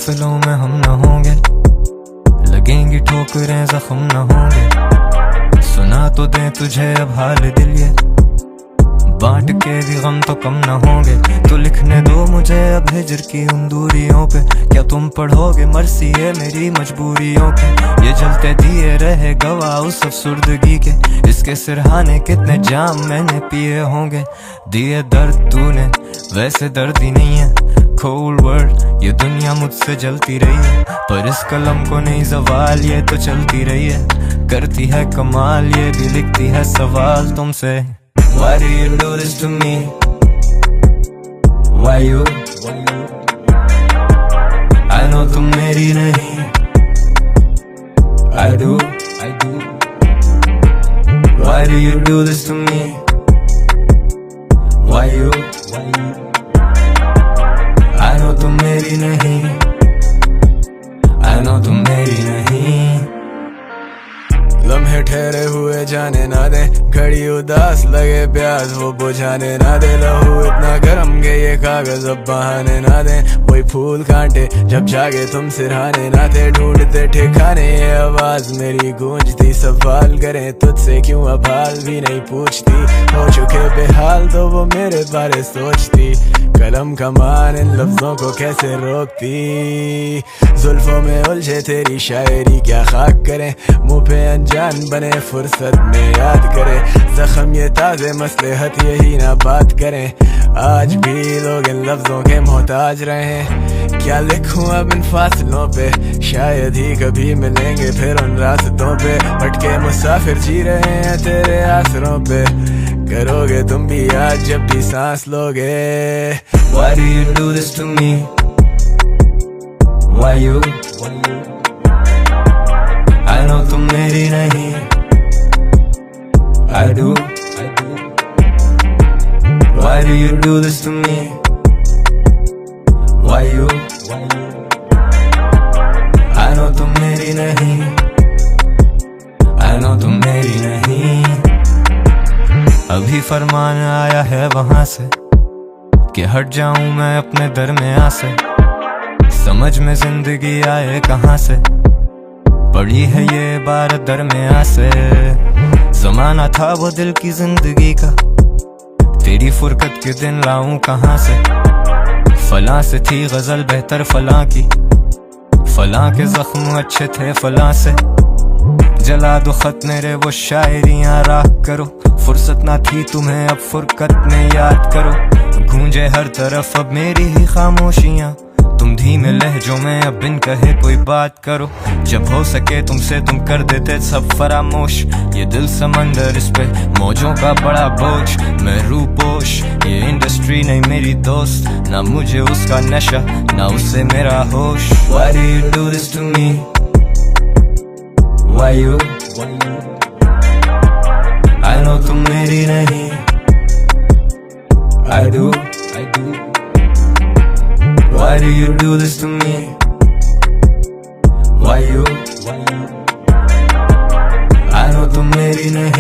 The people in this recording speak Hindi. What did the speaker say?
काफिलों में हम न होंगे, लगेंगी ठोकरें जख्म न होंगे। सुना तो दे तुझे अब हाल दिल ये, बांट के भी गम तो कम न होंगे। तो लिखने दो मुझे अब हिजर की उन दूरियों पे, क्या तुम पढ़ोगे मर्सी है मेरी मजबूरियों के। ये जलते दिए रहे गवाह उस अफसुर्दगी के, इसके सिरहाने कितने जाम मैंने पिए होंगे। दिए दर्द तूने वैसे दर्द ही नहीं है, कोल्ड वर्ल्ड ये दुनिया मुझसे जलती रही है, पर इस कलम को नहीं ज़वाल ये तो चलती रही है। करती है कमाल ये भी लिखती है सवाल तुमसे। Why do you do this to me? Why you? I know तुम मेरी नहीं, I do. Why do you do this to me? Why you? I know तुम मेरी नहीं, I know तुम मेरी नहीं। लम्हे ठहरे हुए जाने ना दे, घड़ी उदास लगे प्यास वो बुझाने ना दे। लहू इतना गर्म के ये कागज अब बहाने ना दे, वही फूल कांटे जब जागे तुम सिरहाने ना थे। ढूंढते ठिकाने ये आवाज मेरी गूंजती, सवाल करें तुझसे क्यों अब हाल भी नहीं पूछती। हो चुके बेहाल तो वो मेरे बारे सोचती, कलम कमान इन लफ्जों को कैसे रोकती। जुल्फों में उलझे तेरी शायरी क्या खाक करें, मुँह पे अनजान बने फुर्सत में याद करे। जख्म ये ताज़े मसलहत यही ना बात करें, आज भी लोग इन लफ्जों के मोहताज रहे। क्या लिखूं अब इन फासलों पे, शायद ही कभी मिलेंगे फिर उन रास्तों पे। भटके मुसाफिर जी रहे हैं तेरे आसरों पे, करोगे तुम भी याद जब भी सांस लोगे। Why do you do this to me? Why you? I know तुम मेरी नहीं, I do. Why do you do this to me? Why you? I know तुम मेरी नहीं, I know तुम मेरी नहीं। अभी फरमान आया है वहां से कि हट जाऊं मैं अपने दरमियां से। समझ में जिंदगी आए कहां से, पड़ी है ये बार दरमियां से। जमाना था वो दिल की जिंदगी का, तेरी फुरकत के दिन लाऊं कहां से। फलां से थी गजल बेहतर फलां की, फलां के जख्म अच्छे थे फलां से। जला दो खत मेरे वो शायरियां राह करो, फुर्सत ना थी तुम्हें अब फुरकत में याद करो। गूंजे हर तरफ अब मेरी ही खामोशियां, तुम धीमे लहजों में अब बिन कहे कोई बात करो। जब हो सके तुमसे तुम कर देते सब फरामोश, ये दिल समंदर इस पे मौजों का बड़ा बोझ। मैं रूपोश ये इंडस्ट्री नहीं मेरी दोस्त, ना मुझे उसका नशा ना उससे मेरा होश। Why do you do this to me? Why you? I know तुम मेरी नहीं, I do. Why do you do this to me? Why you? I know तुम मेरी नहीं।